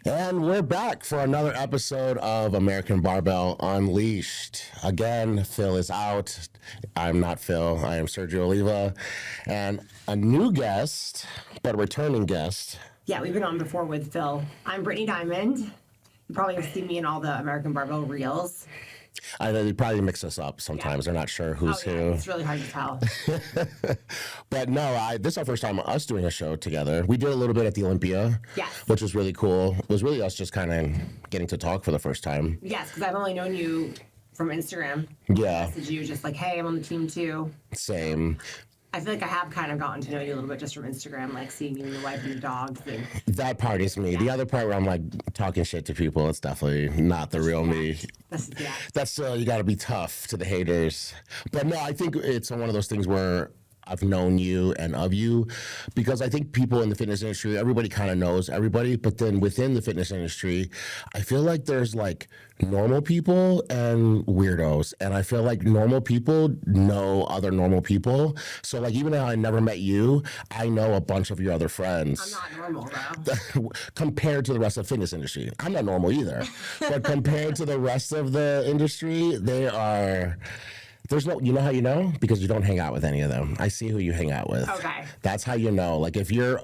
And we're back for another episode of American Barbell Unleashed. Again, Phil is out. I'm not Phil. I am Sergio Oliva. And a new guest, but a returning guest. Yeah, we've been on before with Phil. I'm Brittany Diamond. You probably have seen me in all the American Barbell reels. I know they probably mix us up sometimes. They're not sure who's who. It's really hard to tell. But no, this is our first time us doing a show together. We did a little bit at the Olympia, which was really cool. It was really us just kind of getting to talk for the first time. Yes, because I've only known you from Instagram. Yeah. I messaged you just like, hey, I'm on the team too. Same. I feel like I have kind of gotten to know you a little bit just from Instagram, like seeing you and your wife and the dogs. And that part is me. Yeah. The other part where I'm like talking shit to people, it's definitely not the real me. That's you got to be tough to the haters. But no, I think it's one of those things where I've known you and of you, because I think people in the fitness industry, everybody kind of knows everybody, but then within the fitness industry, I feel like there's like normal people and weirdos, and I feel like normal people know other normal people. So like even though I never met you, I know a bunch of your other friends. I'm not normal though. Compared to the rest of the fitness industry. I'm not normal either, but compared to the rest of the industry, they are... There's no, you know how you know? Because you don't hang out with any of them. I see who you hang out with. Okay. That's how you know. Like if your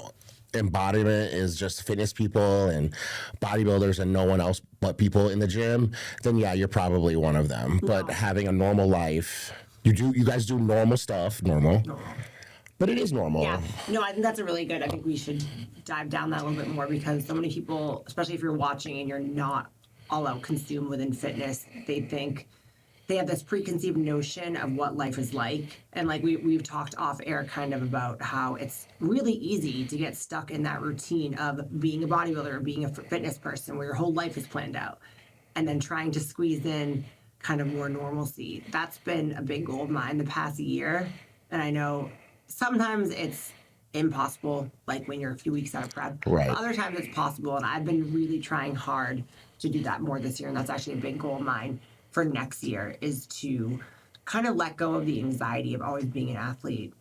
embodiment is just fitness people and bodybuilders and no one else but people in the gym, then yeah, you're probably one of them. No. But having a normal life, you guys do normal stuff, normal. But it is normal. Yeah. No, I think that's a really good, I think we should dive down that a little bit more, because so many people, especially if you're watching and you're not all out consumed within fitness, they have this preconceived notion of what life is like. And like we've talked off air kind of about how it's really easy to get stuck in that routine of being a bodybuilder or being a fitness person where your whole life is planned out. And then trying to squeeze in kind of more normalcy. That's been a big goal of mine the past year. And I know sometimes it's impossible, like when you're a few weeks out of prep. Right. But other times it's possible. And I've been really trying hard to do that more this year. And that's actually a big goal of mine for next year, is to kind of let go of the anxiety of always being an athlete.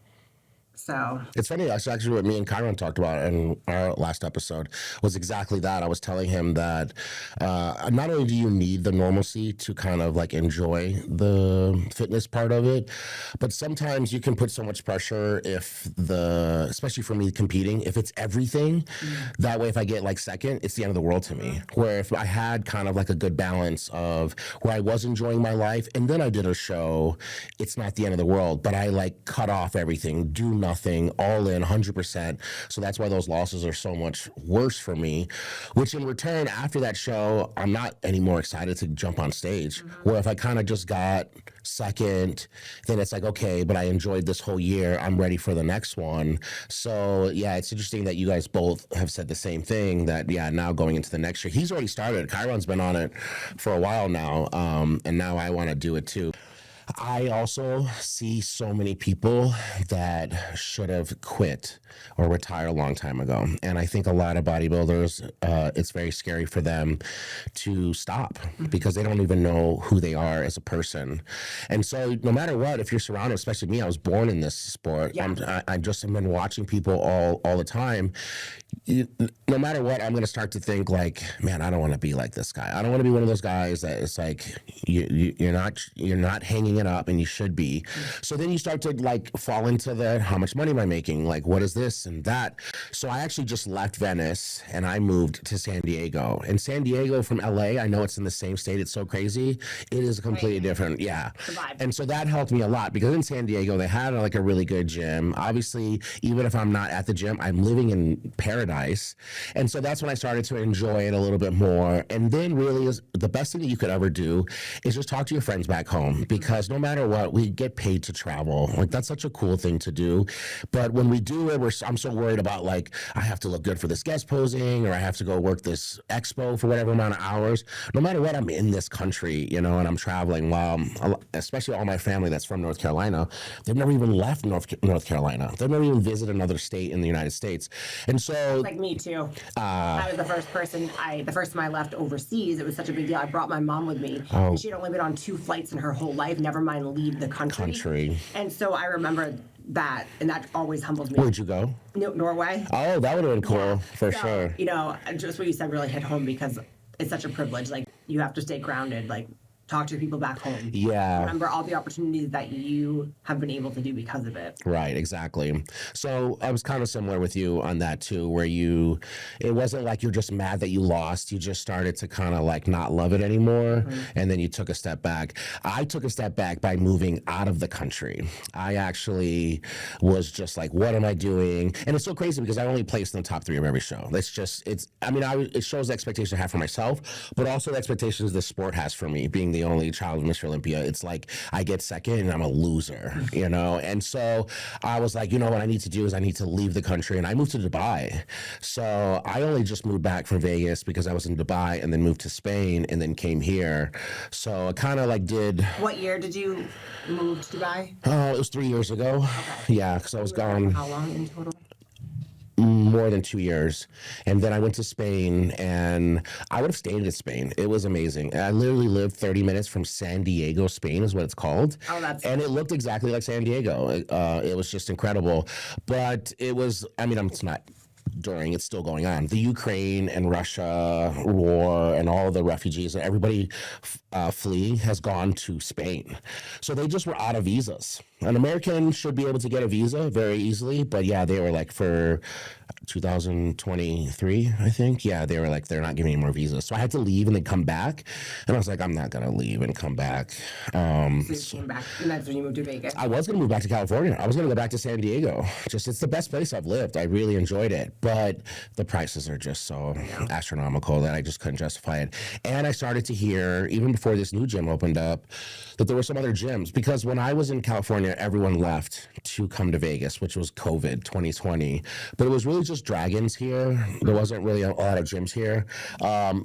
So it's funny, that's actually what me and Kyron talked about in our last episode, was exactly that. I was telling him that not only do you need the normalcy to kind of like enjoy the fitness part of it, but sometimes you can put so much pressure especially for me competing, if it's everything, that way if I get like second, it's the end of the world to me. Where if I had kind of like a good balance of where I was enjoying my life and then I did a show, it's not the end of the world, but I like cut off everything, do nothing, all in 100%. So that's why those losses are so much worse for me, which in return, after that show, I'm not anymore excited to jump on stage. Where if I kind of just got second, then it's like, okay, but I enjoyed this whole year. I'm ready for the next one. So yeah, it's interesting that you guys both have said the same thing, that yeah, now going into the next year, he's already started. Kyron's been on it for a while now. And now I want to do it too. I also see so many people that should have quit or retired a long time ago. And I think a lot of bodybuilders, it's very scary for them to stop because they don't even know who they are as a person. And so no matter what, if you're surrounded, especially me, I was born in this sport. Yeah. I just have been watching people all the time. No matter what, I'm going to start to think like, man, I don't want to be like this guy. I don't want to be one of those guys that it's like, you're not hanging it up, and you should be. So then you start to like fall into the, how much money am I making? Like, what is this and that? So I actually just left Venice and I moved to San Diego. And San Diego from LA, I know it's in the same state. It's so crazy. It is completely different. Yeah. And so that helped me a lot, because in San Diego, they had like a really good gym. Obviously, even if I'm not at the gym, I'm living in paradise. And so that's when I started to enjoy it a little bit more. And then really is the best thing that you could ever do is just talk to your friends back home, because no matter what, we get paid to travel. Like, that's such a cool thing to do. But when we do it, I'm so worried about like, I have to look good for this guest posing, or I have to go work this expo for whatever amount of hours. No matter what, I'm in this country, and I'm traveling. While especially all my family that's from North Carolina, they've never even left North Carolina. They've never even visited another state in the United States. And so, like me too. I was the first time I left overseas. It was such a big deal. I brought my mom with me. And she'd only been on 2 flights in her whole life, never mind leave the country. And so I remember that, and that always humbles me. Where'd you go? Norway. Oh, that would have been cool, Yeah. for So, sure. You know, just what you said really hit home because it's such a privilege. Like, you have to stay grounded. Like, talk to people back home. Yeah. Remember all the opportunities that you have been able to do because of it. Right, exactly. So I was kind of similar with you on that too, where it wasn't like you're just mad that you lost. You just started to kind of like not love it anymore. And then you took a step back. I took a step back by moving out of the country. I actually was just like, what am I doing? And it's so crazy because I only placed in the top 3 of every show. It shows the expectation I have for myself, but also the expectations the sport has for me, being the only child of Mr. Olympia. It's like I get second and I'm a loser, you know? And so I was like, you know what I need to do is I need to leave the country. And I moved to Dubai. So I only just moved back from Vegas because I was in Dubai and then moved to Spain and then came here. So I kind of like did. What year did you move to Dubai? Oh, it was 3 years ago. Okay. Yeah, because I was gone How long in total? more than 2 years. And then I went to Spain and I would have stayed in Spain. It was amazing. I literally lived 30 minutes from San Diego, Spain is what it's called. Oh, that's and it looked exactly like San Diego. It was just incredible. But it was, it's not during, it's still going on. The Ukraine and Russia war and all the refugees and everybody fleeing has gone to Spain. So they just were out of visas. An American should be able to get a visa very easily, but yeah, they were like for 2023, I think. Yeah, they were like, they're not giving any more visas. So I had to leave and then come back. And I was like, I'm not going to leave and come back. So you came back, and that's when you moved to Vegas. I was going to move back to California. I was going to go back to San Diego. It's the best place I've lived. I really enjoyed it. But the prices are just so astronomical that I just couldn't justify it. And I started to hear, even before this new gym opened up, that there were some other gyms. Because when I was in California, everyone left to come to Vegas, which was COVID 2020. But it was really just Dragons here. There wasn't really a lot of gyms here.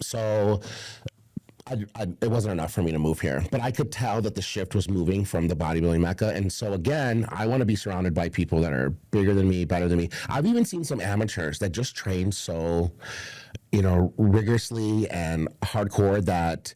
So it wasn't enough for me to move here, but I could tell that the shift was moving from the bodybuilding mecca. And so again, I want to be surrounded by people that are bigger than me, better than me. I've even seen some amateurs that just train so, rigorously and hardcore that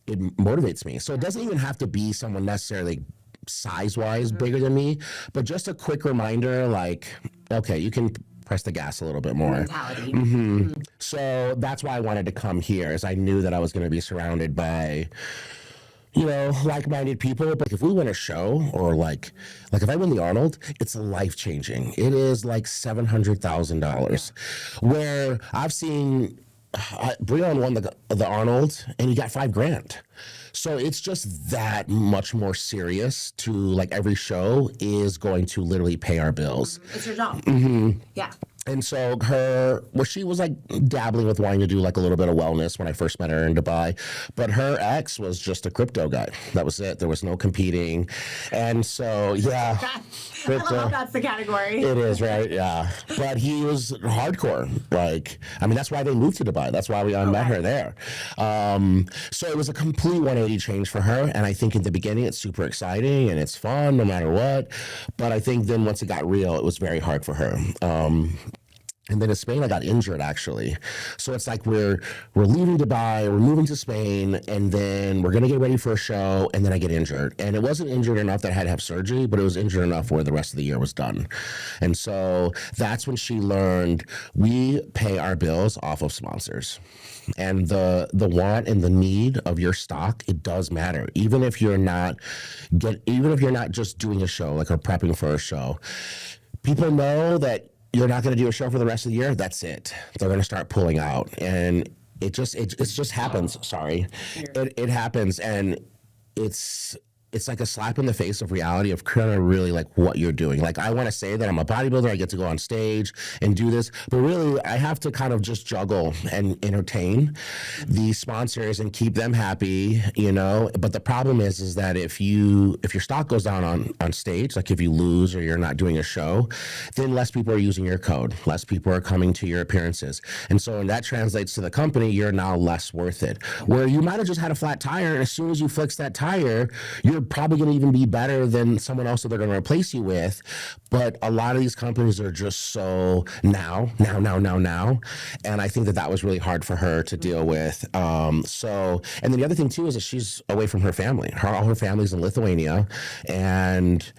it motivates me. So it doesn't even have to be someone necessarily size-wise bigger than me, but just a quick reminder, like, okay, you can press the gas a little bit more. Mentality. So that's why I wanted to come here, is I knew that I was going to be surrounded by, like-minded people. But if we win a show, or like if I win the Arnold, it's life-changing. It is like $700,000. Where I've seen Breon won the Arnold and he got $5,000. So it's just that much more serious to, like, every show is going to literally pay our bills. It's your job. Yeah. And so she was like dabbling with wanting to do like a little bit of wellness when I first met her in Dubai, but her ex was just a crypto guy. That was it. There was no competing. And so, yeah. I love how that's the category. It is, right? Yeah. But he was hardcore. That's why they moved to Dubai. That's why I met her there. So it was a complete 180 change for her. And I think in the beginning, it's super exciting and it's fun no matter what. But I think then once it got real, it was very hard for her. And then in Spain, I got injured, actually. So it's like we're leaving Dubai, we're moving to Spain, and then we're going to get ready for a show, and then I get injured. And it wasn't injured enough that I had to have surgery, but it was injured enough where the rest of the year was done. And so that's when she learned we pay our bills off of sponsors. And the want and the need of your stock, it does matter. Even if you're not just doing a show, like, or prepping for a show, people know that you're not going to do a show for the rest of the year. That's it. They're going to start pulling out, and it just happens. Sorry, it happens, and it's like a slap in the face of reality of kind of really like what you're doing. Like, I want to say that I'm a bodybuilder, I get to go on stage and do this, but really I have to kind of just juggle and entertain the sponsors and keep them happy, But the problem is that if your stock goes down on stage, like if you lose or you're not doing a show, then less people are using your code, less people are coming to your appearances. And so when that translates to the company, you're now less worth it. Where you might have just had a flat tire, and as soon as you fix that tire, you're probably going to even be better than someone else that they're going to replace you with. But a lot of these companies are just so now. And I think that was really hard for her to deal with. And then the other thing too is that she's away from her family. All her family's in Lithuania, and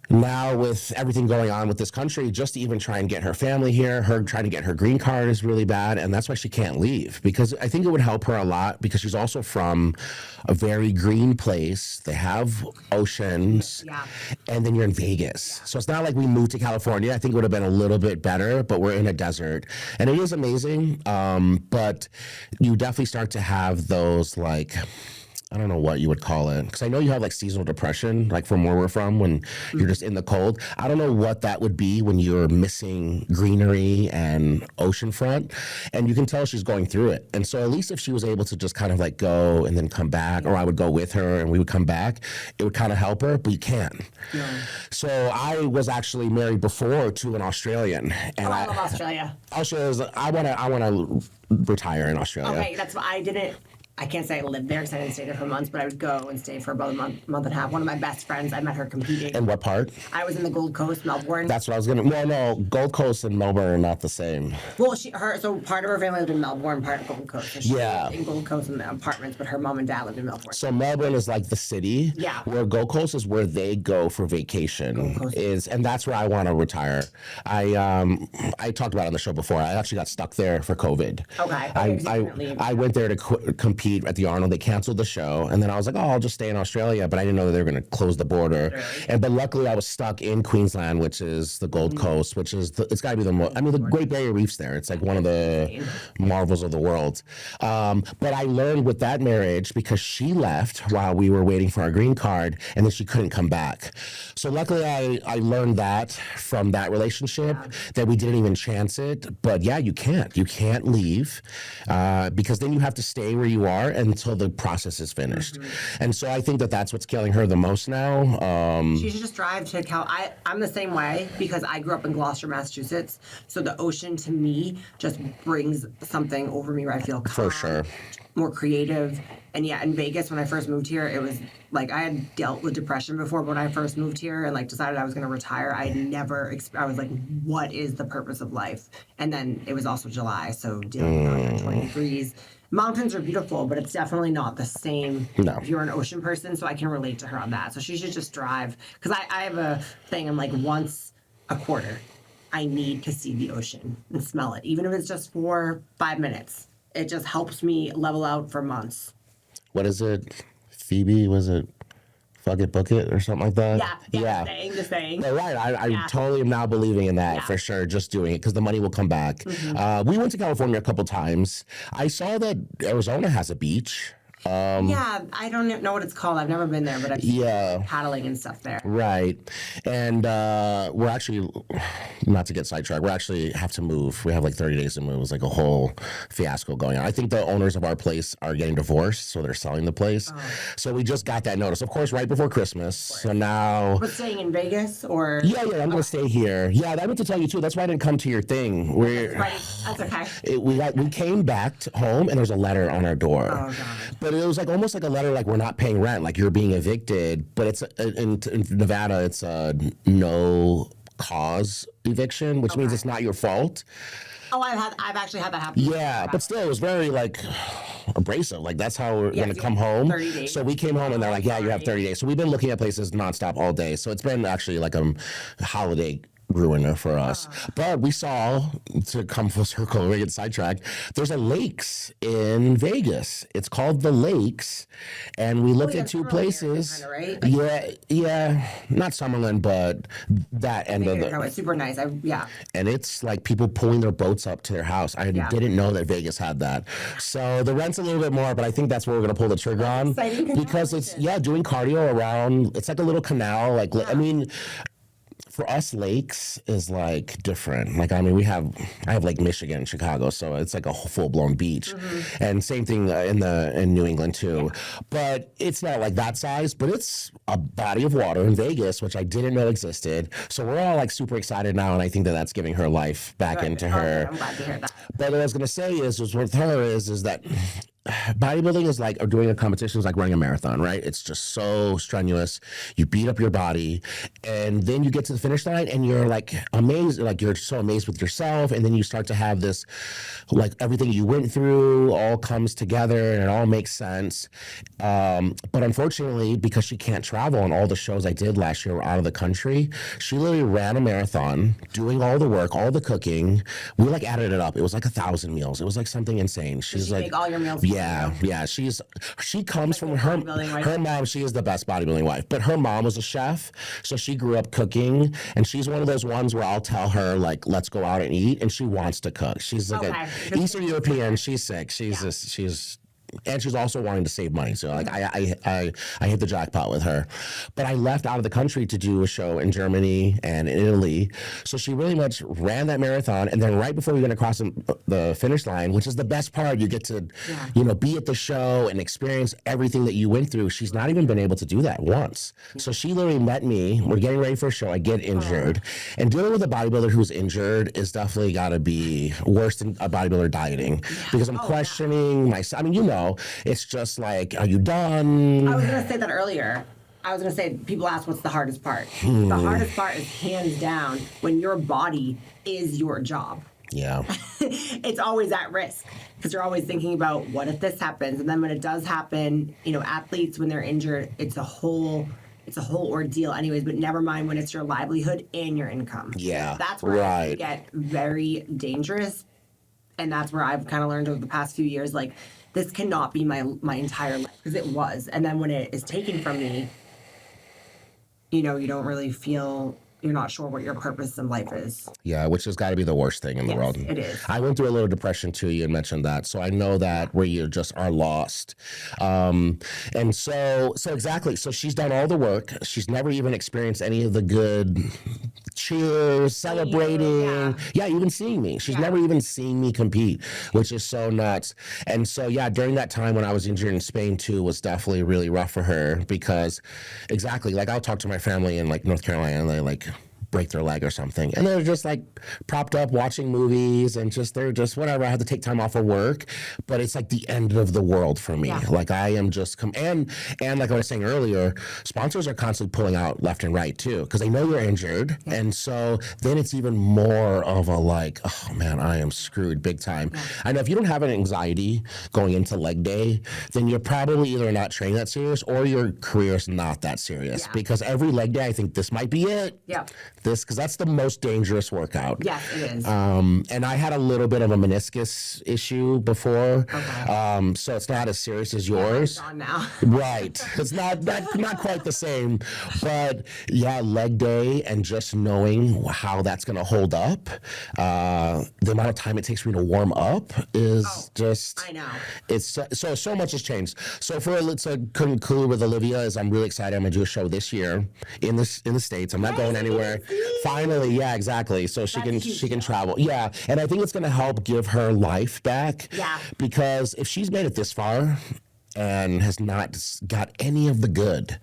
now with everything going on with this country, just to even try and get her family here, her trying to get her green card is really bad, and that's why she can't leave. Because I think it would help her a lot because she's also from a very green place. They have oceans, Yeah. and then you're in Vegas. So it's not like we moved to California. I think it would have been a little bit better, but we're in a desert, and it is amazing. But you definitely start to have those like, I don't know what you would call it, because I know you have like seasonal depression, like from where we're from, when you're just in the cold. I don't know what that would be when you're missing greenery and oceanfront, and you can tell she's going through it. And so at least if she was able to just kind of like go and then come back, or I would go with her and we would come back, it would kind of help her, but you can't. No. So I was actually married before to an Australian, and I love Australia. Australia's, I wanna retire in Australia. Okay, that's why I can't say I lived there because I didn't stay there for months, but I would go and stay for about a month and a half. One of my best friends, I met her competing. And what part? I was in the Gold Coast, Melbourne. That's what I was gonna. Well, no, Gold Coast and Melbourne are not the same. Well, so part of her family lived in Melbourne, part of Gold Coast. So she Yeah. lived in Gold Coast in the apartments, but her mom and dad lived in Melbourne. So Melbourne is like the city. Yeah. Where Gold Coast is where they go for vacation. Coast. And that's where I want to retire. I talked about it on the show before. I actually got stuck there for COVID. Okay. I went there to compete at the Arnold. They canceled the show, and then I was like, oh, I'll just stay in Australia, but I didn't know that they were going to close the border. Really? But luckily I was stuck in Queensland, which is the Gold Coast, which is it's got to be the Great Barrier Reef's there. It's like one of the marvels of the world. But I learned with that marriage, because she left while we were waiting for our green card, and then she couldn't come back. So luckily I learned that from that relationship, that we didn't even chance it. But yeah, you can't leave, because then you have to stay where you are until the process is finished. And so I think that that's what's killing her the most now. She should just drive to I'm the same way because I grew up in Gloucester, Massachusetts. So the ocean to me just brings something over me where I feel calm, For sure. more creative. And yeah, in Vegas, when I first moved here, it was like I had dealt with depression before, but when I first moved here and like decided I was going to retire, I was like, what is the purpose of life? And then it was also July, so dealing with 120 degrees. Mountains are beautiful, but it's definitely not the same if you're an ocean person, so I can relate to her on that. So she should just drive. Because I have a thing, I'm like, once a quarter, I need to see the ocean and smell it. Even if it's just for 5 minutes. It just helps me level out for months. What is it? Phoebe, was it Fuck It, Book It or something like that? Yeah. Just saying. But right, I totally am now believing in that for sure, just doing it because the money will come back. We went to California a couple times. I saw that Arizona has a beach. Yeah, I don't know what it's called. I've never been there, but I've seen paddling and stuff there. Right. And we're actually, not to get sidetracked, we actually have to move. We have like 30 days to move. It's like a whole fiasco going on. I think the owners of our place are getting divorced, so they're selling the place. So we just got that notice, of course, right before Christmas. So now... But staying in Vegas or... Yeah, I'm going to stay here. Yeah, I meant to tell you too. That's why I didn't come to your thing. That's okay. We came back home and there was a letter on our door. Oh, God. But it was like almost like a letter like we're not paying rent, like you're being evicted. But it's in Nevada, it's a no cause eviction, which means it's not your fault. Oh, I've actually had that happen. Yeah, but still, it was very like abrasive. Like that's how we're gonna come home. 30 days. So we came home and they're like, yeah, you have 30 days. So we've been looking at places nonstop all day. So it's been actually like a holiday ruiner for us. But we saw, to come full circle, we get sidetracked, there's a lakes in Vegas. It's called the Lakes, and we looked at two places. Kinda, right? Yeah, not Summerlin, but that end of the. It's super nice. And it's like people pulling their boats up to their house. I didn't know that Vegas had that. So the rent's a little bit more, but I think that's where we're gonna pull the trigger on, because it's doing cardio around. It's like a little canal. I mean. For us, lakes is like different. Like, I mean, I have Lake Michigan, Chicago, so it's like a full blown beach, and same thing in New England too. But it's not like that size, but it's a body of water in Vegas, which I didn't know existed. So we're all like super excited now, and I think that that's giving her life back into her. I'm glad to hear that. But what I was gonna say is with her is that bodybuilding is like, or doing a competition is like running a marathon, right? It's just so strenuous. You beat up your body, and then you get to the finish line, and you're like amazed, like you're so amazed with yourself, and then you start to have this, like everything you went through all comes together, and it all makes sense. But unfortunately, because she can't travel, and all the shows I did last year were out of the country, she literally ran a marathon, doing all the work, all the cooking. We like added it up. It was like 1,000 meals. It was like something insane. She's she like, make all your meals. yeah. She comes from her bodybuilding, her mom. She is the best bodybuilding wife, but her mom was a chef, so she grew up cooking, and she's one of those ones where I'll tell her like, let's go out and eat, and she wants to cook. She's like an Eastern European. She's sick. She's and she's also wanting to save money. So like I hit the jackpot with her. But I left out of the country to do a show in Germany and in Italy. So she really much ran that marathon, and then right before we went across the finish line, which is the best part, you get to be at the show and experience everything that you went through. She's not even been able to do that once. So she literally met me. We're getting ready for a show. I get injured. And dealing with a bodybuilder who's injured is definitely got to be worse than a bodybuilder dieting, because I'm questioning myself. I mean, it's just like, are you done? I was going to say that earlier. I was going to say, people ask what's the hardest part. The hardest part is hands down when your body is your job. Yeah. It's always at risk because you're always thinking about what if this happens, and then when it does happen, athletes when they're injured, it's a whole ordeal anyways, but never mind when it's your livelihood and your income. Yeah. That's where it get very dangerous, and that's where I've kind of learned over the past few years, like, this cannot be my entire life, because it was. And then when it is taken from me, you don't really feel, you're not sure what your purpose in life is. Yeah, which has got to be the worst thing in the world. It is. I went through a little depression too. You had mentioned that, so I know that where you just are lost. And so exactly. So she's done all the work. She's never even experienced any of the good cheers, celebrating. Yeah, even seeing me. She's never even seen me compete, which is so nuts. And so during that time when I was injured in Spain too, was definitely really rough for her, because exactly, like, I'll talk to my family in like North Carolina, and they like break their leg or something, and they're just like propped up watching movies, and they're just whatever. I had to take time off of work, but it's like the end of the world for me. Like, I am just and like I was saying earlier, sponsors are constantly pulling out left and right too, because they know you're injured, and so then it's even more of a like, oh man, I am screwed big time. I know if you don't have an anxiety going into leg day, then you're probably either not training that serious, or your career is not that serious, because every leg day I think this might be it. Because that's the most dangerous workout. Yes, it is. And I had a little bit of a meniscus issue before, so it's not as serious as yours. Gone now. Right. It's not quite the same, but leg day, and just knowing how that's going to hold up, the amount of time it takes for me to warm up is just. I know. It's so much has changed. So let's conclude with Olivia, is I'm really excited. I'm going to do a show this year in the States. I'm not going anywhere. Finally, exactly. So she can travel. Yeah, and I think it's going to help give her life back. Yeah. Because if she's made it this far and has not got any of the good,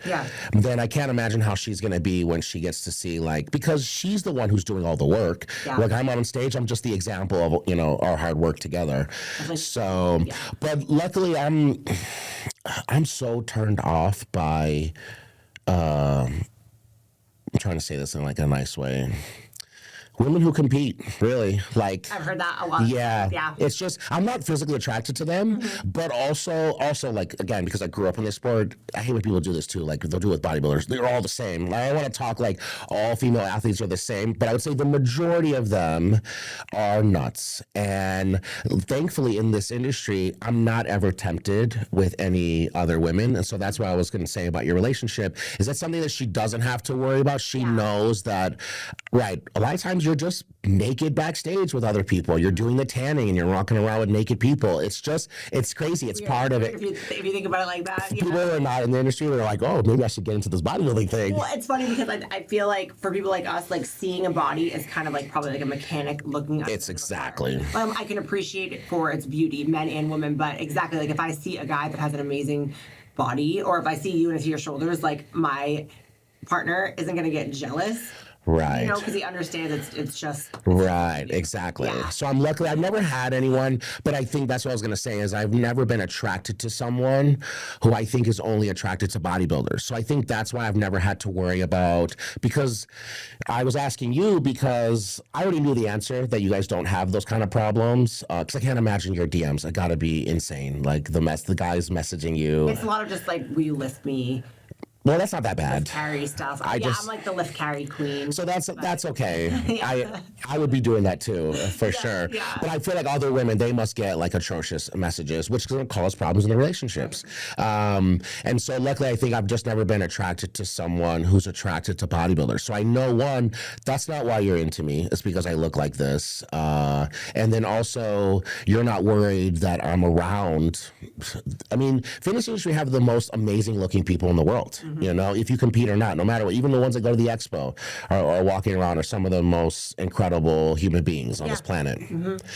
then I can't imagine how she's going to be when she gets to see, like, because she's the one who's doing all the work. Like, I'm on stage, I'm just the example of our hard work together. So, but luckily I'm so turned off by. I'm trying to say this in like a nice way. Women who compete, really, like, I've heard that a lot. Yeah. It's just, I'm not physically attracted to them, but also like, again, because I grew up in this sport, I hate when people do this too. Like, they'll do it with bodybuilders. They're all the same. Like, I don't want to talk like all female athletes are the same, but I would say the majority of them are nuts. And thankfully in this industry, I'm not ever tempted with any other women. And so that's what I was going to say about your relationship. Is that something that she doesn't have to worry about? She knows that, right, a lot of times you're just naked backstage with other people. You're doing the tanning and you're walking around with naked people. It's crazy. It's part of it. If you think about it like that. People who are not in the industry, they're like, oh, maybe I should get into this bodybuilding thing. Well, it's funny because I feel like for people like us, like, seeing a body is kind of like probably like a mechanic looking at it. It's exactly. I can appreciate it for its beauty, men and women, but exactly, like, if I see a guy that has an amazing body, or if I see you and I see your shoulders, like, my partner isn't going to get jealous. Right. You know, because he understands it's just Right, exactly. Yeah. So I'm lucky I've never had anyone, but I think that's what I was gonna say is I've never been attracted to someone who I think is only attracted to bodybuilders. So I think that's why I've never had to worry about, because I was asking you because I already knew the answer that you guys don't have those kind of problems. Because I can't imagine your DMs. It gotta be insane. Like the guys messaging you. it's a lot of just like, will you lift me? Well, that's not that bad. Carry stuff. I just- I'm like the lift carry queen. So that's okay. I would be doing that too, for sure. yeah. But I feel like other women, they must get like atrocious messages, which can cause problems in the relationships. And so luckily, I think I've just never been attracted to someone who's attracted to bodybuilders. So I know, one, that's not why you're into me. It's because I look like this. And then also, you're not worried that I'm around. I mean, fitness industry have the most amazing looking people in the world. You know, if you compete or not, no matter what, even the ones that go to the expo or walking around are some of the most incredible human beings on this planet.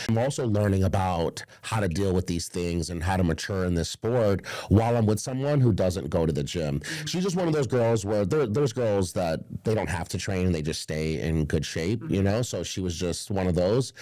I'm also learning about how to deal with these things and how to mature in this sport while I'm with someone who doesn't go to the gym. She's just one of those girls where there's girls that they don't have to train, they just stay in good shape, you know? So she was just one of those.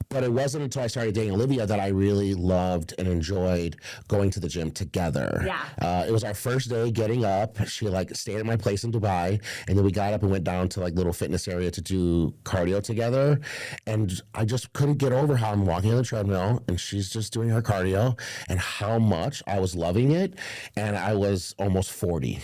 But it wasn't until I started dating Olivia that I really loved and enjoyed going to the gym together. Yeah. It was our first day getting up. She like stayed at my place in Dubai, and then we got up and went down to like little fitness area to do cardio together. And I just couldn't get over how I'm walking on the treadmill and she's just doing her cardio, and how much I was loving it. And I was almost 40.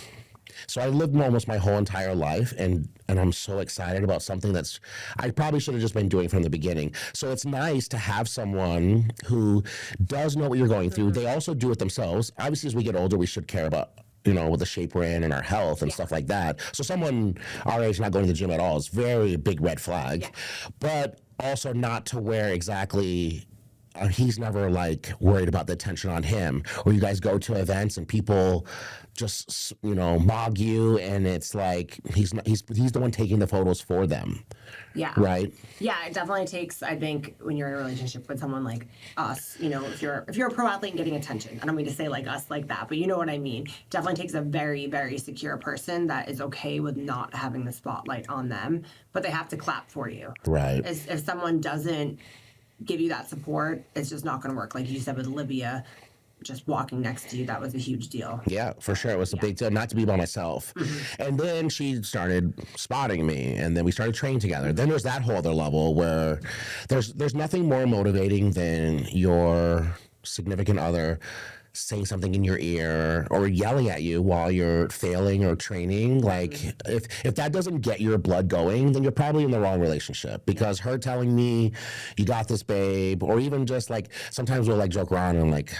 So I lived almost my whole entire life, and I'm so excited about something that's I probably should have just been doing from the beginning. So it's nice to have someone who does know what you're going through. They also do it themselves. Obviously, as we get older, we should care about, you know, with the shape we're in and our health and stuff like that. So someone our age not going to the gym at all is very big red flag. But also not to where exactly he's never like worried about the attention on him, or you guys go to events and people just, you know, mog you, and it's like he's the one taking the photos for them. Yeah. Right. Yeah, it definitely takes, I think, when you're in a relationship with someone like us, you know, if you're a pro athlete and getting attention, I don't mean to say like us like that, but you know what I mean. Definitely takes a very, very secure person that is okay with not having the spotlight on them, but they have to clap for you. Right. If someone doesn't give you that support, it's just not going to work. Like you said with Olivia, just walking next to you, that was a huge deal. Yeah, for sure. It was a big deal not to be by myself. And then she started spotting me, and then we started training together. Then there's that whole other level where there's nothing more motivating than your significant other saying something in your ear or yelling at you while you're failing or training. Like if that doesn't get your blood going, then you're probably in the wrong relationship, because her telling me you got this, babe, or even just like sometimes we'll like joke around and like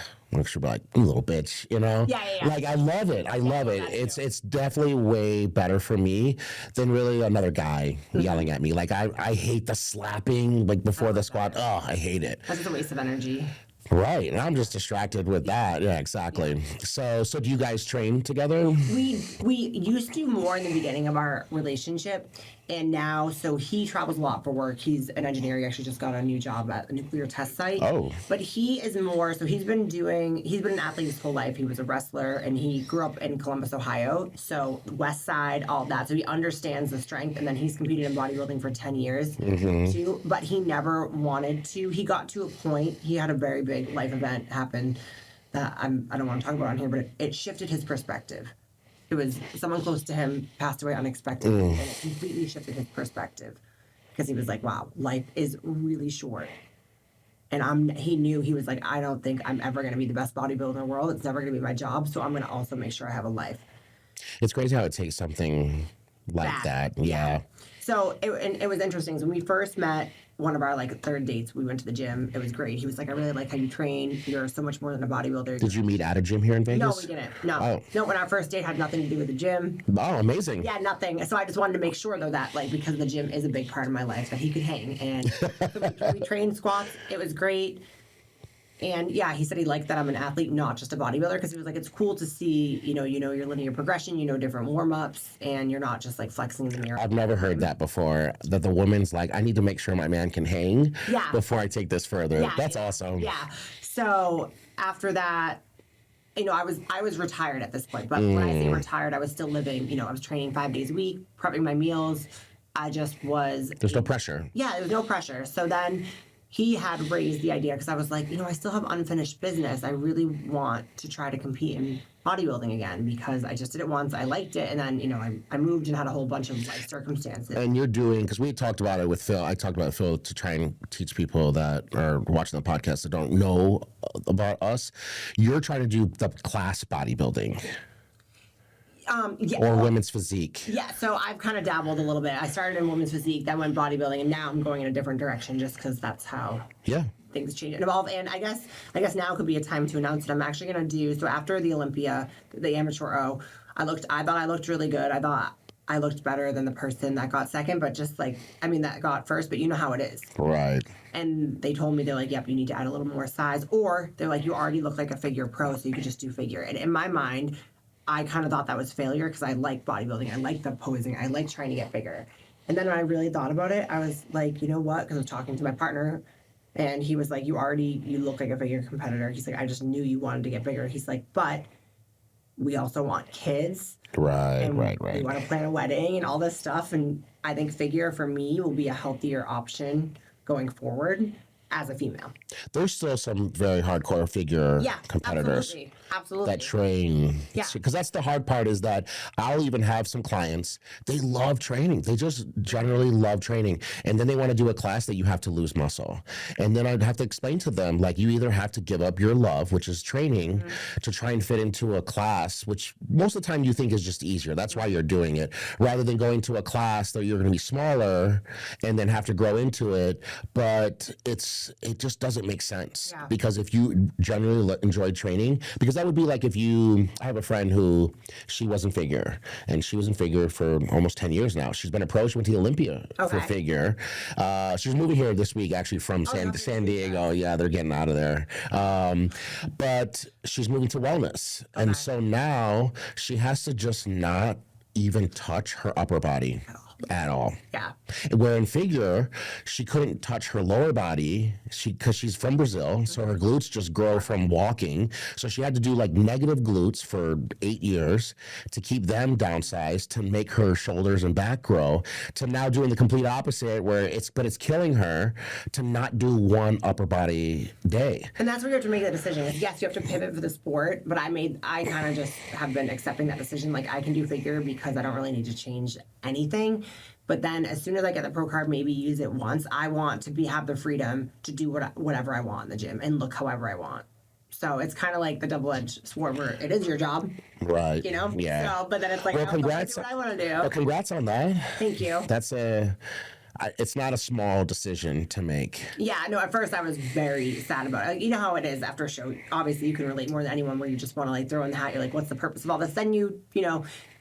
she'll be like, you little bitch, you know? Yeah. Like I love it. I love it. It's definitely way better for me than really another guy yelling at me. Like I hate the slapping like before the squat. Oh, I hate it. That's just a waste of energy. Right, and I'm just distracted with that. Yeah, exactly. So do you guys train together? We used to more in the beginning of our relationship, and now so he travels a lot for work. He's an engineer. He actually just got a new job at a nuclear test site. Oh. But he is more so he's been an athlete his whole life. He was a wrestler, and he grew up in Columbus, Ohio. So West Side, all that. So he understands the strength, and then he's competed in bodybuilding for 10 years too. But he never wanted to. He got to a point, he had a very big life event happen that I don't want to talk about on here, but it shifted his perspective. It was someone close to him passed away unexpectedly, and it completely shifted his perspective, because he was like, wow, life is really short. And he knew, he was like, I don't think I'm ever going to be the best bodybuilder in the world. It's never going to be my job. So I'm going to also make sure I have a life. It's crazy how it takes something like that. Yeah. So it was interesting. So when we first met, one of our like third dates, we went to the gym. It was great. He was like, I really like how you train. You're so much more than a bodybuilder. Did you meet at a gym here in Vegas? No, we didn't. No. Oh. No, when our first date had nothing to do with the gym. Oh, amazing. Yeah, nothing. So I just wanted to make sure, though, that like because the gym is a big part of my life, that he could hang. And so we trained squats. It was great. And yeah, he said he liked that I'm an athlete, not just a bodybuilder, because he was like, it's cool to see, you know your linear progression, different warm-ups, and you're not just like flexing in the mirror. I've never heard that before, that the woman's like, I need to make sure my man can hang before I take this further. Yeah, That's awesome. Yeah. So after that, I was retired at this point, but when I say retired, I was still living, I was training 5 days a week, prepping my meals, I just was. There's no pressure. Yeah, there was no pressure. So then he had raised the idea because I was like, I still have unfinished business. I really want to try to compete in bodybuilding again because I just did it once. I liked it. And then, I moved and had a whole bunch of life circumstances. And you're doing, because we talked about it with Phil. I talked about Phil to try and teach people that are watching the podcast that don't know about us. You're trying to do the class bodybuilding. Yeah. Or women's physique. Yeah, so I've kind of dabbled a little bit. I started in women's physique, then went bodybuilding, and now I'm going in a different direction just because that's how things change and evolve. And I guess now could be a time to announce that I'm actually going to do, so after the Olympia, the amateur O, I thought I looked really good. I thought I looked better than the person that got second, but that got first, but you know how it is. Right. And they told me, they're like, yep, you need to add a little more size. Or they're like, you already look like a figure pro, so you could just do figure. And in my mind, I kind of thought that was failure because I like bodybuilding. I like the posing. I like trying to get bigger. And then when I really thought about it, I was like, you know what? Because I was talking to my partner, and he was like, you look like a figure competitor. He's like, I just knew you wanted to get bigger. He's like, but we also want kids. Right. We want to plan a wedding and all this stuff. And I think figure for me will be a healthier option going forward as a female. There's still some very hardcore figure competitors. Absolutely. That train. Yeah. Because that's the hard part is that I'll even have some clients, they love training. They just generally love training. And then they want to do a class that you have to lose muscle. And then I'd have to explain to them, like, you either have to give up your love, which is training, to try and fit into a class, which most of the time you think is just easier. That's why you're doing it. Rather than going to a class that you're going to be smaller and then have to grow into it. But it just doesn't make sense. Yeah. Because if you generally enjoy training, because that would be like I have a friend who, she was in figure, and she was in figure for almost 10 years now. She's been a pro. She went to the Olympia for figure. She's moving here this week, actually, from San Diego. Yeah, they're getting out of there. But she's moving to wellness. Okay. And so now she has to just not even touch her upper body at all. Yeah. Where in figure, she couldn't touch her lower body because she's from Brazil, so her glutes just grow from walking. So she had to do like negative glutes for 8 years to keep them downsized to make her shoulders and back grow, to now doing the complete opposite where it's killing her to not do one upper body day. And that's where you have to make that decision. Yes, you have to pivot for the sport, but I kind of just have been accepting that decision. Like, I can do figure because I don't really need to change anything. But then as soon as I get the pro card, maybe use it once, I want to have the freedom to do whatever I want in the gym and look however I want. So it's kind of like the double-edged sword where it is your job. Right. Yeah. So, but then it's like, well, congrats. Do what I want to do. Well, congrats on that. Thank you. It's not a small decision to make. Yeah, no, at first I was very sad about it. Like, you know how it is after a show. Obviously, you can relate more than anyone where you just want to like throw in the hat. You're like, what's the purpose of all this? Then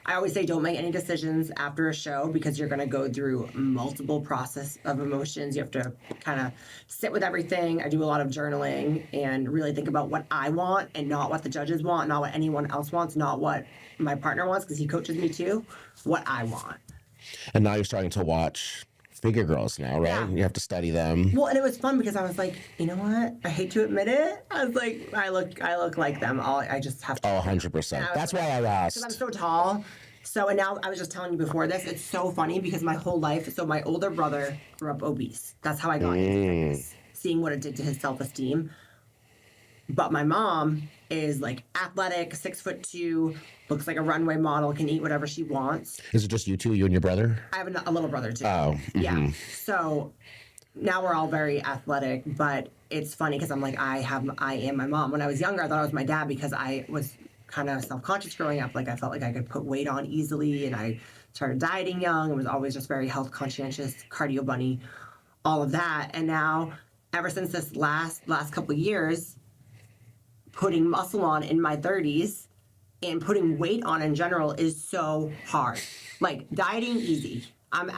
I always say don't make any decisions after a show because you're going to go through multiple process of emotions. You have to kind of sit with everything. I do a lot of journaling and really think about what I want and not what the judges want, not what anyone else wants, not what my partner wants because he coaches me too, what I want. And now you're starting to watch figure girls now, right? Yeah. You have to study them. Well, and it was fun because I was like, you know what? I hate to admit it. I was like, I look like them. I just have to. Oh, 100%. That's why I asked. Because I'm so tall. So, and now I was just telling you before this, it's so funny because my whole life, so my older brother grew up obese. That's how I got into fitness, seeing what it did to his self-esteem. But my mom is like athletic, 6'2", looks like a runway model, can eat whatever she wants. Is it just you two, you and your brother? I have a little brother too. Oh. Mm-hmm. Yeah. So now we're all very athletic, but it's funny because I'm like, I am my mom. When I was younger, I thought I was my dad because I was kind of self-conscious growing up. Like I felt like I could put weight on easily, and I started dieting young and was always just very health conscientious, cardio bunny, all of that. And now, ever since this last couple of years, putting muscle on in my 30s and putting weight on in general is so hard. Like dieting, easy. I'm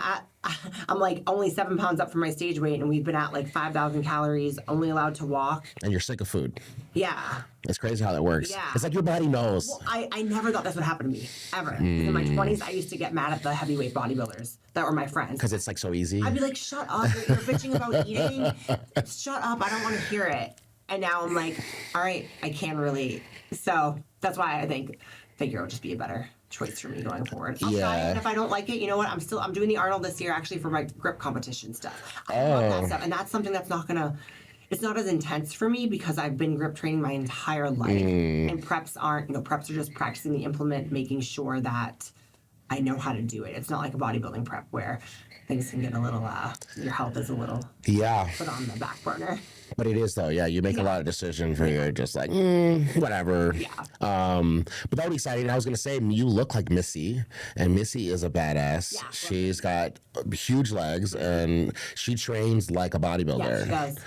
like only 7 pounds up from my stage weight, and we've been at like 5,000 calories, only allowed to walk. And you're sick of food. Yeah. It's crazy how that works. Yeah. It's like your body knows. Well, I never thought this would happen to me, ever. In my 20s, I used to get mad at the heavyweight bodybuilders that were my friends. Because it's like so easy. I'd be like, shut up, you're bitching about eating. Shut up, I don't want to hear it. And now I'm like, all right, I can relate. So that's why I think figure would just be a better choice for me going forward. I'll try Yeah. it, and if I don't like it, you know what? I'm doing the Arnold this year actually for my grip competition stuff. I love that stuff, and that's something that's not gonna. It's not as intense for me because I've been grip training my entire life, and preps aren't. Preps are just practicing the implement, making sure that I know how to do it. It's not like a bodybuilding prep where things can get a little. Your health is a little Yeah. put on the back burner. But it is though, yeah. You make a lot of decisions where you're just like, whatever. Yeah. But that'll be exciting. I was gonna say you look like Missy, and Missy is a badass. Yeah. She's got huge legs, and she trains like a bodybuilder. Yeah, she does.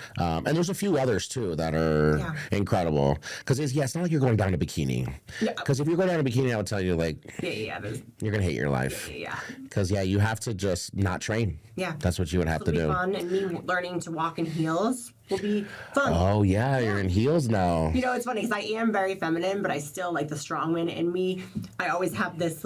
And there's a few others too that are incredible. Because it's not like you're going down to bikini. Yeah. Because if you're going down to bikini, I would tell you like, There's, you're gonna hate your life. yeah. Because you have to just not train. Yeah. That's what you would have It'll to be do. fun, and me learning to walk in heels will be fun. Oh yeah, you're in heels now. It's funny because I am very feminine, but I still like the strongman in me. I always have this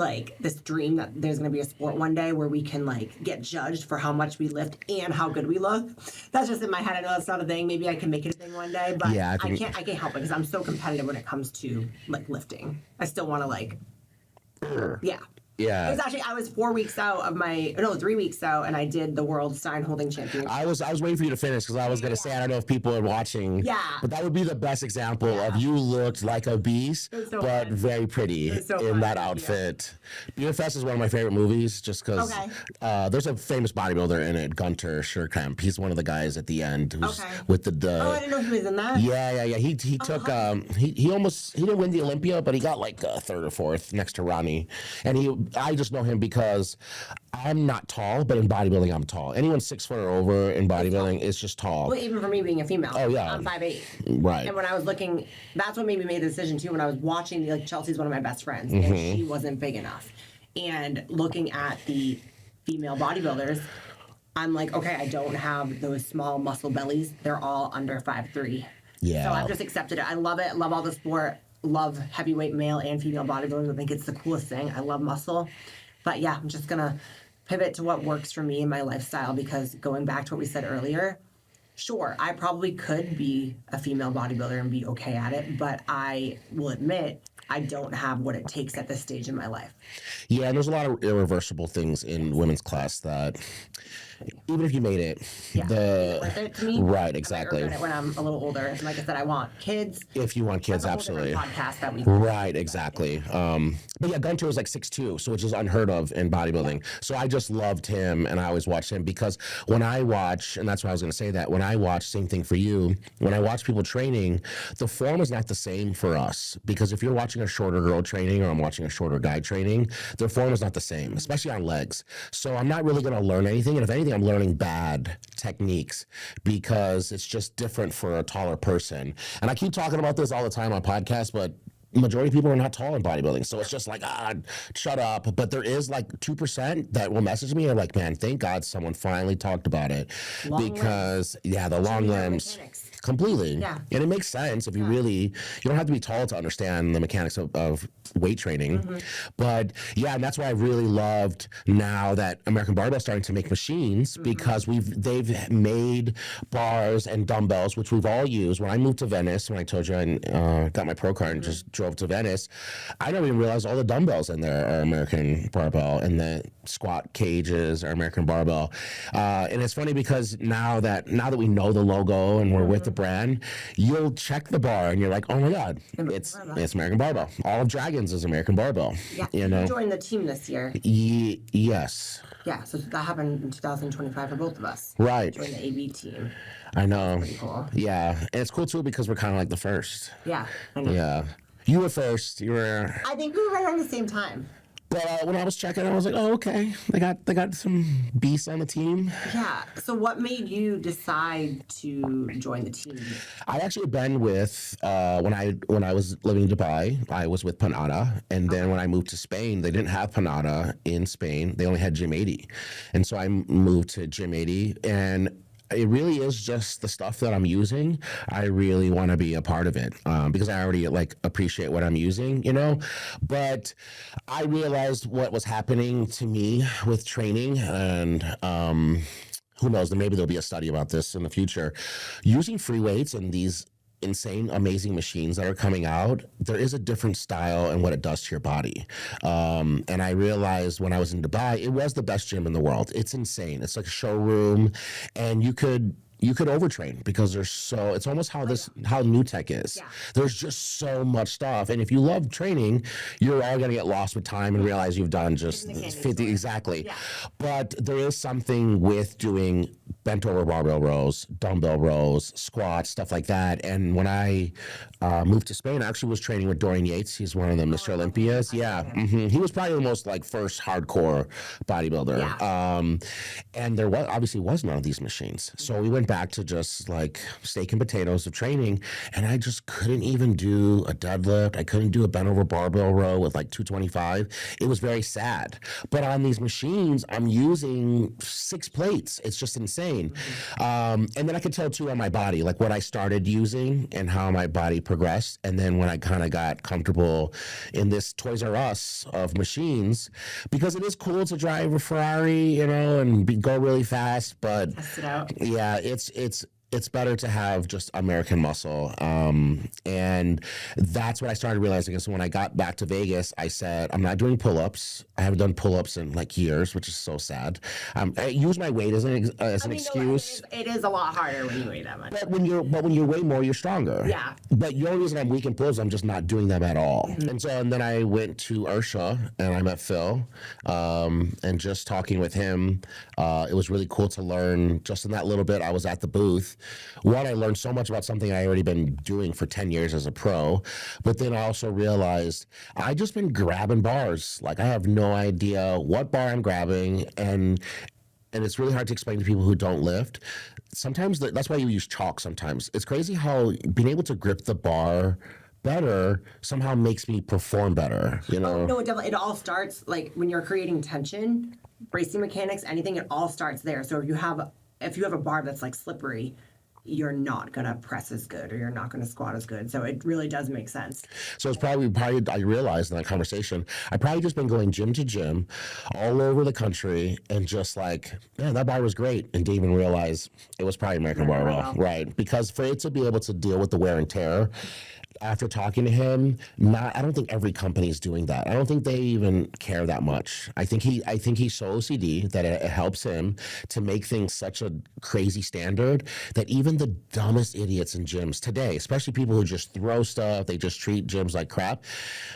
dream that there's gonna be a sport one day where we can get judged for how much we lift and how good we look. That's just in my head. I know that's not a thing. Maybe I can make it a thing one day, but Yeah, I can't help it because I'm so competitive when it comes to lifting. I still want to yeah. Yeah. It was actually, I was 4 weeks out of 3 weeks out, and I did the World Stein Holding Championship. I was waiting for you to finish because I was gonna say I don't know if people are watching. Yeah. But that would be the best example of you looked like a beast, was so but fun. very pretty so in fun, that yeah. outfit. BFS is one of my favorite movies just because there's a famous bodybuilder in it, Gunter Scherkamp. He's one of the guys at the end who's with the. Oh, I didn't know he was in that. Yeah. He took he didn't win the Olympia, but he got third or fourth next to Ronnie, and I just know him because I'm not tall, but in bodybuilding I'm tall. Anyone 6 foot or over in bodybuilding is just tall. Well, even for me being a female. Oh, yeah. I'm 5'8". Right. And when I was looking, that's what made me make the decision too. When I was watching, Chelsea's one of my best friends, and she wasn't big enough. And looking at the female bodybuilders, I'm like, okay, I don't have those small muscle bellies. They're all under 5'3". Yeah. So I've just accepted it. I love it. Love all the sport. Love heavyweight male and female bodybuilders. I think it's the coolest thing. I love muscle. But yeah, I'm just going to pivot to what works for me in my lifestyle because going back to what we said earlier, sure, I probably could be a female bodybuilder and be okay at it, but I will admit I don't have what it takes at this stage in my life. Yeah, and there's a lot of irreversible things in women's class that even if you made it, Worth it to me? Right, exactly. I regret it when I'm a little older. And like I said, I want kids. If you want kids, That's a whole absolutely. different podcast that we Right, exactly. But yeah, Gunter was 6'2", so which is unheard of in bodybuilding. So I just loved him, and I always watched him because when I watch, and that's why I was going to say that, when I watch, same thing for you, when I watch people training, the form is not the same for us because if you're watching a shorter girl training or I'm watching a shorter guy training, their form is not the same, especially on legs. So I'm not really going to learn anything, and if anything, I'm learning bad techniques because it's just different for a taller person. And I keep talking about this all the time on podcasts, but majority of people are not tall in bodybuilding. So it's just shut up. But there is 2% that will message me and like, man, thank God someone finally talked about it. Because the long limbs. Mechanics. Completely. Yeah. And it makes sense if you you don't have to be tall to understand the mechanics of weight training. But yeah, and that's why I really loved now that American Barbell is starting to make machines because they've made bars and dumbbells, which we've all used. When I moved to Venice, when I told you I got my pro card and just drove to Venice, I didn't even realize all the dumbbells in there are American Barbell and the squat cages are American Barbell. And it's funny because now that we know the logo and we're with the brand, you'll check the bar and you're like, oh my God, it's American Barbell. All of Dragons is American Barbell. Yeah, you joined the team this year. Yes. Yeah, so that happened in 2025 for both of us. Right. Joined the AB team. I know. Pretty cool. Yeah, and it's cool too because we're kind of like the first. Yeah, I know. Yeah. You were first. You were. I think we were right around the same time. But when I was checking, I was like, oh, okay. They got some beasts on the team. Yeah. So what made you decide to join the team? I actually been with when I was living in Dubai, I was with Panada, and then when I moved to Spain, they didn't have Panada in Spain. They only had Gym 80, and so I moved to Gym 80, and it really is just the stuff that I'm using. I really want to be a part of it because I already appreciate what I'm using, But I realized what was happening to me with training, and who knows? Maybe there'll be a study about this in the future. Using free weights and these insane, amazing machines that are coming out, there is a different style and what it does to your body. And I realized when I was in Dubai, it was the best gym in the world. It's insane. It's like a showroom, and you could overtrain because it's almost how new tech is. Yeah. There's just so much stuff. And if you love training, you're all gonna get lost with time and realize you've done just 50 exactly. Yeah. But there is something with doing bent over barbell rows, dumbbell rows, squats, stuff like that. And when I moved to Spain, I actually was training with Dorian Yates. He's one of the Mr. Olympias. Yeah. He was probably the most like first hardcore bodybuilder. Yeah. And there obviously was none of these machines. So we went back to just like steak and potatoes of training, and I just couldn't even do a deadlift. I couldn't do a bent over barbell row with like 225. It was very sad. But on these machines, I'm using 6 plates. It's just insane. And then I could tell too on my body, like what I started using and how my body progressed. And then when I kind of got comfortable in this Toys R Us of machines, because it is cool to drive a Ferrari, you know, and go really fast. But Test it out. yeah, it's better to have just American muscle. And that's what I started realizing. So when I got back to Vegas, I said, I'm not doing pull-ups. I haven't done pull-ups in like years, which is so sad. I use my weight as an excuse. It is a lot harder when you weigh that much. But when you weigh more, you're stronger. Yeah. But the only reason I'm weak in pull-ups, I'm just not doing them at all. And then I went to Ursha and I met Phil, and just talking with him, it was really cool to learn. Just in that little bit I was at the booth, one, I learned so much about something I already been doing for 10 years as a pro, but then I also realized I just been grabbing bars. Like I have no idea what bar I'm grabbing, and it's really hard to explain to people who don't lift. Sometimes that's why you use chalk sometimes. It's crazy how being able to grip the bar better somehow makes me perform better, you know? No, it all starts like when you're creating tension, bracing mechanics, anything, it all starts there. So if you have a bar that's like slippery, you're not going to press as good or you're not going to squat as good. So it really does make sense. So it's probably I realized in that conversation, I probably just been going gym to gym all over the country and just like, man, that bar was great. And didn't even realize it was probably American Barbell. Right. Because for it to be able to deal with the wear and tear, after talking to him, I don't think every company is doing that. I don't think they even care that much. I think he's so OCD that it helps him to make things such a crazy standard that even the dumbest idiots in gyms today, especially people who just throw stuff, they just treat gyms like crap,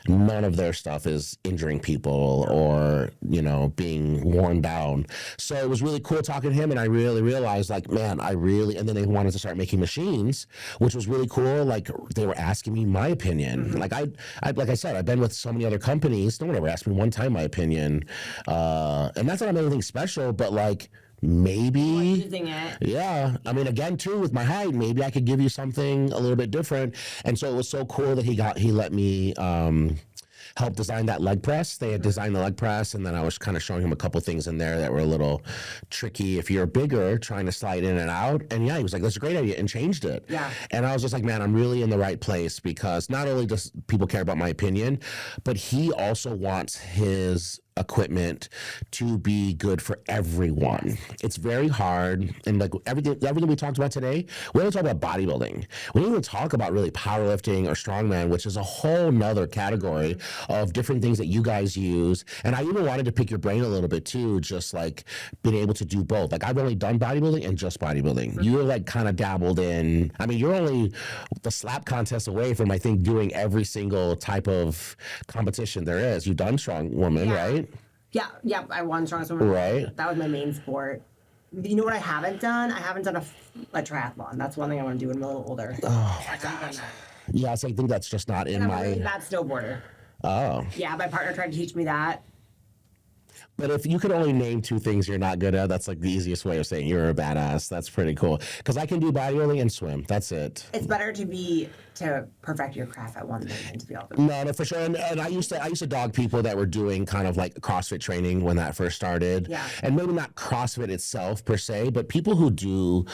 none of their stuff is injuring people or, you know, being worn down. So it was really cool talking to him, and I really realized like, man, and then they wanted to start making machines, which was really cool. Like they were asking me my opinion. Like like I said, I've been with so many other companies. No one ever asked me one time my opinion. And not that I'm anything special, but like maybe using it. Yeah. I mean, again, too, with my height, maybe I could give you something a little bit different. And so it was so cool that he let me help design that leg press. They had designed the leg press, and then I was kind of showing him a couple things in there that were a little tricky if you're bigger, trying to slide in and out. And yeah, he was like, that's a great idea, and changed it. Yeah. And I was just like, man, I'm really in the right place, because not only does people care about my opinion, but he also wants his equipment to be good for everyone. It's very hard, and like everything we talked about today, we don't talk about bodybuilding. We didn't even talk about really powerlifting or strongman, which is a whole nother category of different things that you guys use. And I even wanted to pick your brain a little bit too, just like being able to do both. Like I've only done bodybuilding and just bodybuilding. You're like kind of dabbled in, I mean, you're only the slap contest away from, I think, doing every single type of competition there is. You've done strong woman, right? Yeah, I won strongest woman. Right. That was my main sport. You know what I haven't done? I haven't done a triathlon. That's one thing I want to do when I'm a little older. Oh my gosh. Yeah, so I think that's just not in I'm my. a really bad snowboarder. Oh. Yeah, my partner tried to teach me that. But if you could only name 2 things you're not good at, that's like the easiest way of saying you're a badass. That's pretty cool. Because I can do bodybuilding and swim. That's it. It's better to perfect your craft at one thing than to be all the. No, for sure. And I used to dog people that were doing kind of like CrossFit training when that first started. Yeah. And maybe not CrossFit itself per se, but people who do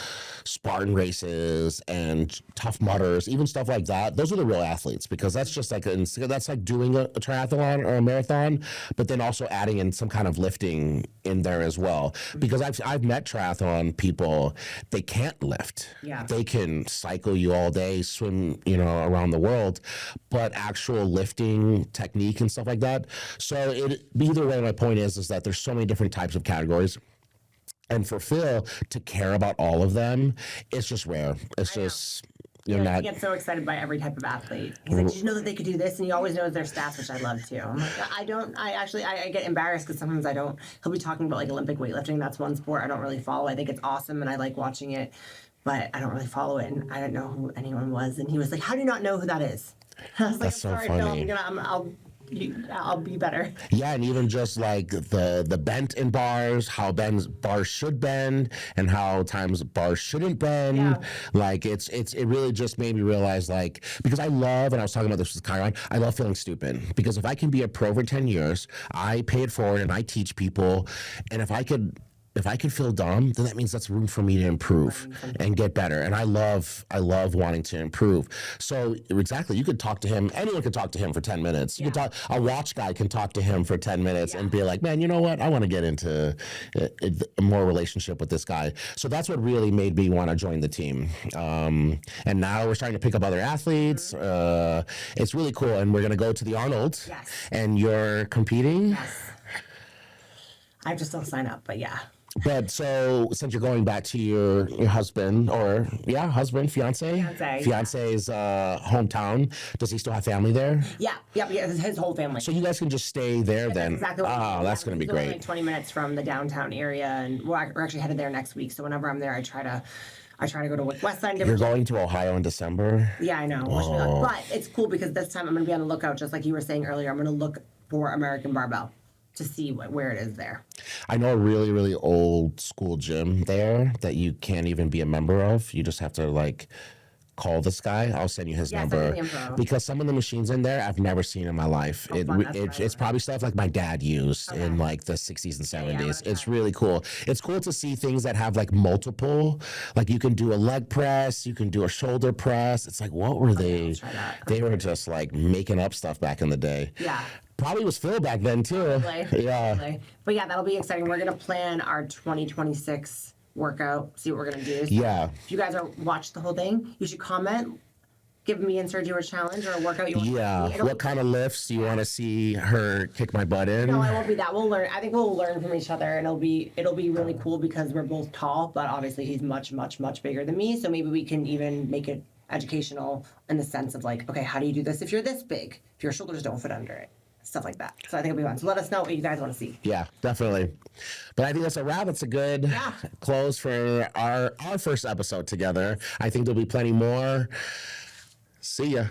Spartan races and Tough Mudders, even stuff like that. Those are the real athletes, because that's just like that's like doing a triathlon or a marathon, but then also adding in some kind kind of lifting in there as well. Because I've met triathlon people, they can't lift. Yeah. They can cycle you all day, swim, around the world, but actual lifting technique and stuff like that. So either way, my point is that there's so many different types of categories. And for Phil to care about all of them, it's just rare. It's just you're He not. gets so excited by every type of athlete. He's like, did you know that they could do this? And he always knows their stats, which I love too. I'm like, I get embarrassed because sometimes I don't. He'll be talking about like Olympic weightlifting. That's one sport I don't really follow. I think it's awesome and I like watching it, but I don't really follow it. And I didn't know who anyone was. And he was like, how do you not know who that is? I was like, That's so sorry, funny. Phil, I'll be better. Yeah, and even just like the bent in bars, how bars should bend, and how times bars shouldn't bend. Yeah. Like it really just made me realize, like, because I love, and I was talking about this with Chiron, I love feeling stupid. Because if I can be a pro for 10 years, I pay it forward and I teach people, and if I could feel dumb, then that means that's room for me to improve and get better. And I love wanting to improve. So exactly, you could talk to him. Anyone could talk to him for 10 minutes. You could talk. A watch guy can talk to him for 10 minutes and be like, man, you know what? I want to get into a more relationship with this guy. So that's what really made me want to join the team. And now we're starting to pick up other athletes. It's really cool. And we're going to go to the Arnold. Yes. And you're competing. Yes. I have to still sign up, but yeah. But so since you're going back to your husband fiance's hometown, does he still have family there? Yeah, his whole family. So you guys can just stay there then. Exactly. That's going to be He's only great. like 20 minutes from the downtown area, and we're actually headed there next week. So whenever I'm there, I try to go to West Side. You're going to Ohio in December? Yeah, I know. But it's cool because this time I'm going to be on the lookout, just like you were saying earlier. I'm going to look for American Barbell to see where it is there. I know a really, really old school gym there that you can't even be a member of. You just have to like call this guy. I'll send you his number. Send me the info. Because some of the machines in there I've never seen in my life. It's probably stuff like my dad used in like the 60s and 70s. It's really cool. It's cool to see things that have like multiple, like you can do a leg press, you can do a shoulder press. It's like, what were they? They were just like making up stuff back in the day. Yeah. Probably was Phil back then too. Probably. But yeah, that'll be exciting. We're going to plan our 2026 workout, see what we're going to do. So if you guys watched the whole thing, you should comment. Give me and Sergio a challenge or a workout you want to see. What kind of lifts do you want to see her kick my butt in? No, it won't be that. We'll learn. I think we'll learn from each other, and it'll be really cool because we're both tall, but obviously he's much, much, much bigger than me. So maybe we can even make it educational in the sense of like, okay, how do you do this if you're this big? If your shoulders don't fit under it. Stuff like that. So I think it'll be fun. So let us know what you guys want to see. Yeah, definitely. But I think that's a wrap. It's a good close for our first episode together. I think there'll be plenty more. See ya.